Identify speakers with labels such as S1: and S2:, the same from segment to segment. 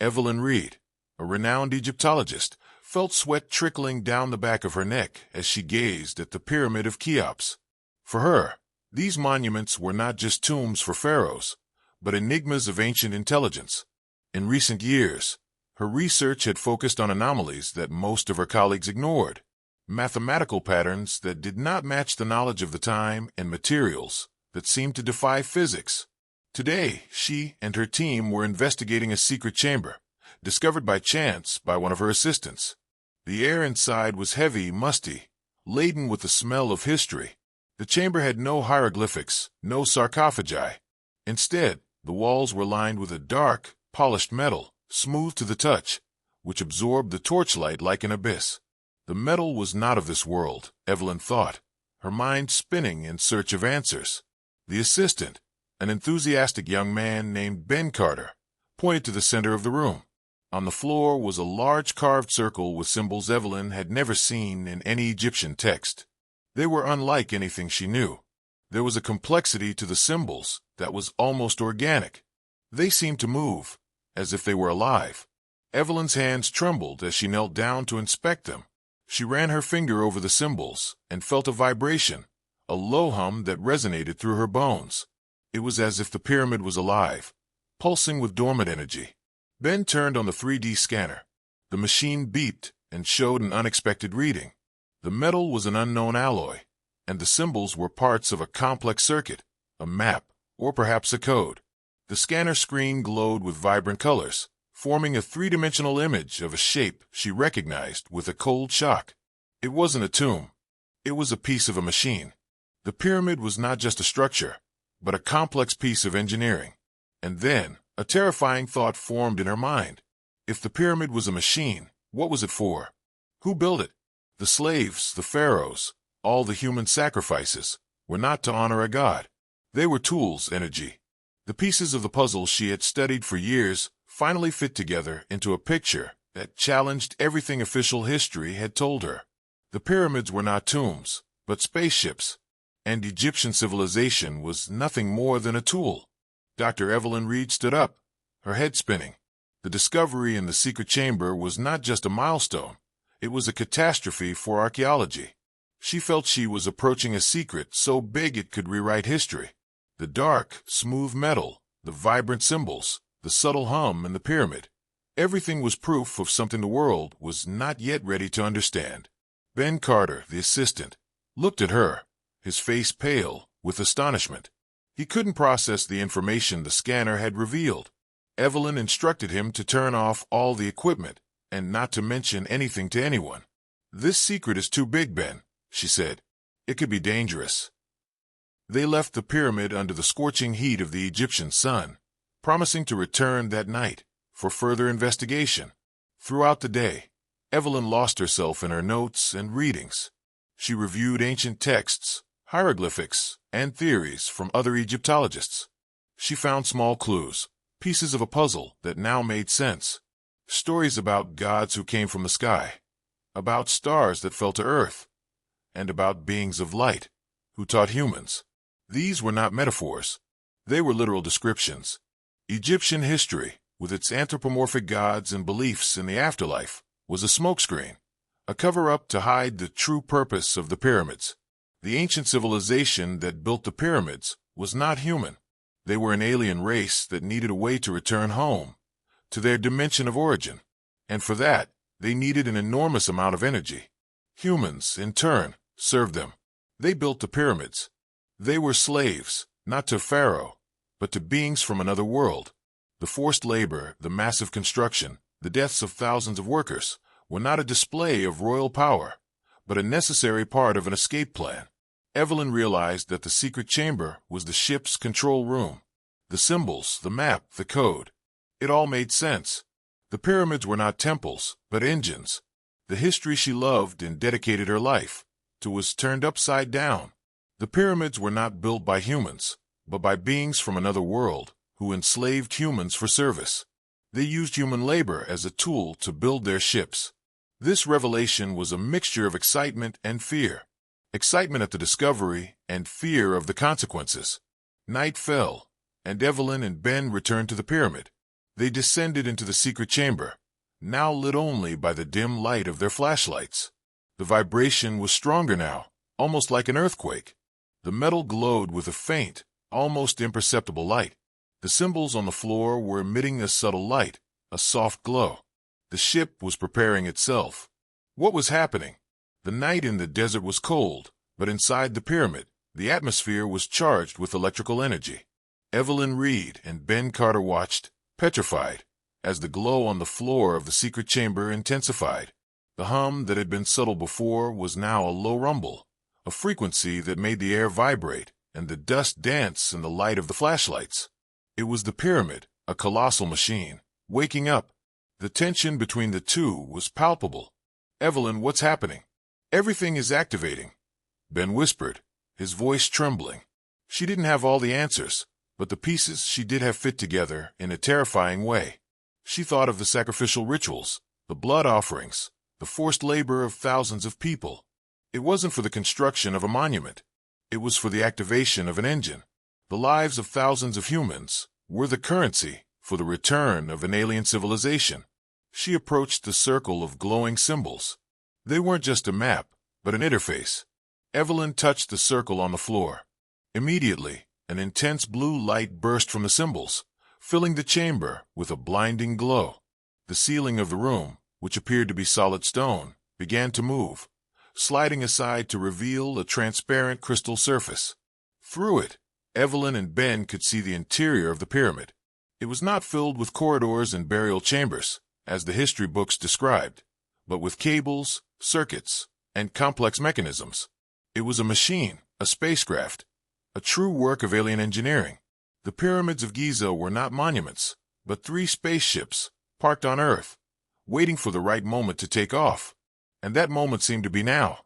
S1: Evelyn Reed, a renowned Egyptologist, felt sweat trickling down the back of her neck as she gazed at the Pyramid of Cheops. For her, these monuments were not just tombs for pharaohs, but enigmas of ancient intelligence. In recent years, her research had focused on anomalies that most of her colleagues ignored, mathematical patterns that did not match the knowledge of the time, and materials that seemed to defy physics. Today, she and her team were investigating a secret chamber, discovered by chance by one of her assistants. The air inside was heavy, musty, laden with the smell of history. The chamber had no hieroglyphics, no sarcophagi. Instead, the walls were lined with a dark, polished metal, smooth to the touch, which absorbed the torchlight like an abyss. The metal was not of this world, Evelyn thought, her mind spinning in search of answers. The assistant, an enthusiastic young man named Ben Carter, pointed to the center of the room. On the floor was a large carved circle with symbols Evelyn had never seen in any Egyptian text. They were unlike anything she knew. There was a complexity to the symbols that was almost organic. They seemed to move, as if they were alive. Evelyn's hands trembled as she knelt down to inspect them. She ran her finger over the symbols and felt a vibration, a low hum that resonated through her bones. It was as if the pyramid was alive, pulsing with dormant energy. Ben turned on the 3D scanner. The machine beeped and showed an unexpected reading. The metal was an unknown alloy, and the symbols were parts of a complex circuit, a map, or perhaps a code. The scanner screen glowed with vibrant colors, forming a three-dimensional image of a shape she recognized with a cold shock. It wasn't a tomb. It was a piece of a machine. The pyramid was not just a structure, but a complex piece of engineering. And then, a terrifying thought formed in her mind. If the pyramid was a machine, what was it for? Who built it? The slaves, the pharaohs, all the human sacrifices, were not to honor a god. They were tools, energy. The pieces of the puzzle she had studied for years finally fit together into a picture that challenged everything official history had told her. The pyramids were not tombs, but spaceships, and Egyptian civilization was nothing more than a tool. Dr. Evelyn Reed stood up, her head spinning. The discovery in the secret chamber was not just a milestone, it was a catastrophe for archaeology. She felt she was approaching a secret so big it could rewrite history. The dark, smooth metal, the vibrant symbols, the subtle hum in the pyramid. Everything was proof of something the world was not yet ready to understand. Ben Carter, the assistant, looked at her, his face pale with astonishment. He couldn't process the information the scanner had revealed. Evelyn instructed him to turn off all the equipment and not to mention anything to anyone. "This secret is too big, Ben," she said. "It could be dangerous." They left the pyramid under the scorching heat of the Egyptian sun, promising to return that night for further investigation. Throughout the day, Evelyn lost herself in her notes and readings. She reviewed ancient texts, hieroglyphics, and theories from other Egyptologists. She found small clues, pieces of a puzzle that now made sense. Stories about gods who came from the sky, about stars that fell to earth, and about beings of light who taught humans. These were not metaphors. They were literal descriptions. Egyptian history, with its anthropomorphic gods and beliefs in the afterlife, was a smokescreen, a cover-up to hide the true purpose of the pyramids. The ancient civilization that built the pyramids was not human. They were an alien race that needed a way to return home, to their dimension of origin. And for that, they needed an enormous amount of energy. Humans, in turn, served them. They built the pyramids. They were slaves, not to Pharaoh, but to beings from another world. The forced labor, the massive construction, the deaths of thousands of workers were not a display of royal power, but a necessary part of an escape plan. Evelyn realized that the secret chamber was the ship's control room. The symbols, the map, the code. It all made sense. The pyramids were not temples, but engines. The history she loved and dedicated her life to was turned upside down. The pyramids were not built by humans, but by beings from another world who enslaved humans for service. They used human labor as a tool to build their ships. This revelation was a mixture of excitement and fear. Excitement at the discovery and fear of the consequences. Night fell, and Evelyn and Ben returned to the pyramid. They descended into the secret chamber, now lit only by the dim light of their flashlights. The vibration was stronger now, almost like an earthquake. The metal glowed with a faint, almost imperceptible light. The symbols on the floor were emitting a subtle light, a soft glow. The ship was preparing itself. What was happening? The night in the desert was cold, but inside the pyramid, the atmosphere was charged with electrical energy. Evelyn Reed and Ben Carter watched, petrified, as the glow on the floor of the secret chamber intensified. The hum that had been subtle before was now a low rumble, a frequency that made the air vibrate and the dust dance in the light of the flashlights. It was the pyramid, a colossal machine, waking up. The tension between the two was palpable. "Evelyn, what's happening?" "Everything is activating," Ben whispered, his voice trembling. She didn't have all the answers, but the pieces she did have fit together in a terrifying way. She thought of the sacrificial rituals, the blood offerings, the forced labor of thousands of people. It wasn't for the construction of a monument. It was for the activation of an engine. The lives of thousands of humans were the currency for the return of an alien civilization. She approached the circle of glowing symbols. They weren't just a map, but an interface. Evelyn touched the circle on the floor. Immediately, an intense blue light burst from the symbols, filling the chamber with a blinding glow. The ceiling of the room, which appeared to be solid stone, began to move, sliding aside to reveal a transparent crystal surface. Through it, Evelyn and Ben could see the interior of the pyramid. It was not filled with corridors and burial chambers, as the history books described, but with cables, circuits, and complex mechanisms. It was a machine, a spacecraft, a true work of alien engineering. The pyramids of Giza were not monuments, but 3 spaceships, parked on Earth, waiting for the right moment to take off. And that moment seemed to be now.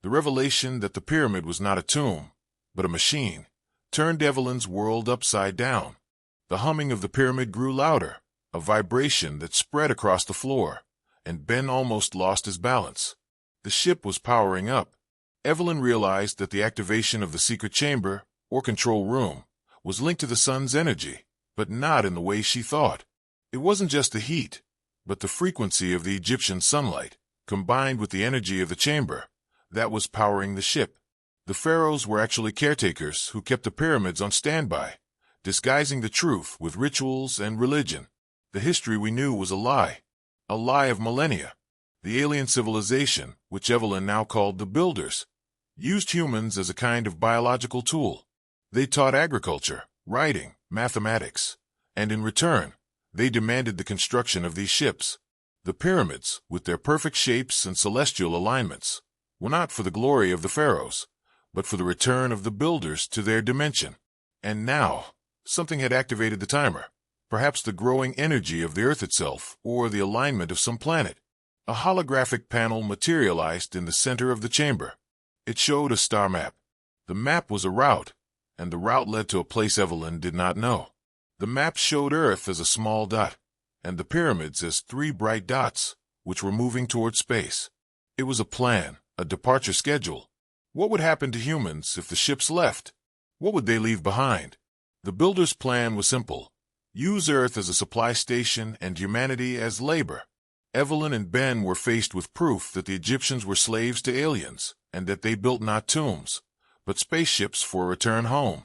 S1: The revelation that the pyramid was not a tomb, but a machine, turned Evelyn's world upside down. The humming of the pyramid grew louder, a vibration that spread across the floor, and Ben almost lost his balance. The ship was powering up. Evelyn realized that the activation of the secret chamber, or control room, was linked to the sun's energy, but not in the way she thought. It wasn't just the heat, but the frequency of the Egyptian sunlight, combined with the energy of the chamber, that was powering the ship. The pharaohs were actually caretakers who kept the pyramids on standby, disguising the truth with rituals and religion. The history we knew was a lie of millennia. The alien civilization, which Evelyn now called the Builders, used humans as a kind of biological tool. They taught agriculture, writing, mathematics, and in return, they demanded the construction of these ships. The pyramids, with their perfect shapes and celestial alignments, were not for the glory of the pharaohs, but for the return of the builders to their dimension. And now, something had activated the timer, perhaps the growing energy of the Earth itself, or the alignment of some planet. A holographic panel materialized in the center of the chamber. It showed a star map. The map was a route, and the route led to a place Evelyn did not know. The map showed Earth as a small dot, and the pyramids as 3 bright dots, which were moving toward space. It was a plan, a departure schedule. What would happen to humans if the ships left? What would they leave behind? The builders' plan was simple. Use Earth as a supply station and humanity as labor. Evelyn and Ben were faced with proof that the Egyptians were slaves to aliens, and that they built not tombs, but spaceships for a return home.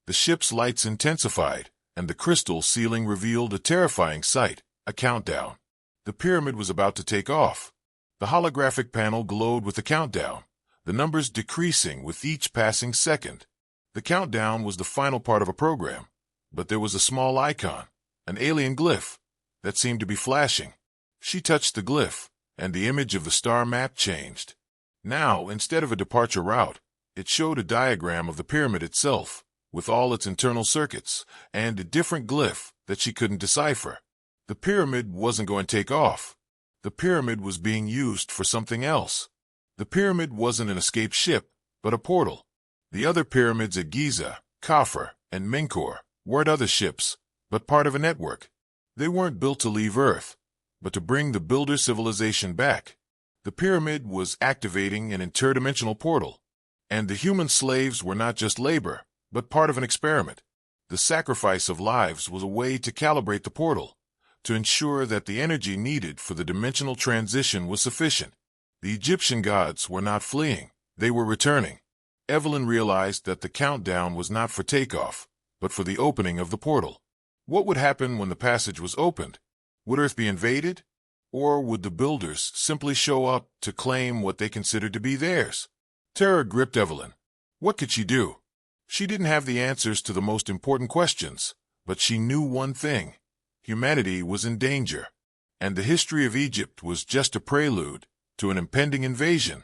S1: The ship's lights intensified, and the crystal ceiling revealed a terrifying sight, a countdown. The pyramid was about to take off. The holographic panel glowed with the countdown, the numbers decreasing with each passing second. The countdown was the final part of a program, but there was a small icon, an alien glyph, that seemed to be flashing. She touched the glyph, and the image of the star map changed. Now, instead of a departure route, it showed a diagram of the pyramid itself, with all its internal circuits, and a different glyph that she couldn't decipher. The pyramid wasn't going to take off. The pyramid was being used for something else. The pyramid wasn't an escape ship, but a portal. The other pyramids at Giza, Khafre, and Menkaure weren't other ships, but part of a network. They weren't built to leave Earth, but to bring the builder civilization back. The pyramid was activating an interdimensional portal, and the human slaves were not just labor, but part of an experiment. The sacrifice of lives was a way to calibrate the portal, to ensure that the energy needed for the dimensional transition was sufficient. The Egyptian gods were not fleeing, they were returning. Evelyn realized that the countdown was not for takeoff, but for the opening of the portal. What would happen when the passage was opened? Would Earth be invaded? Or would the builders simply show up to claim what they considered to be theirs? Terror gripped Evelyn. What could she do? She didn't have the answers to the most important questions, but she knew one thing. Humanity was in danger, and the history of Egypt was just a prelude to an impending invasion.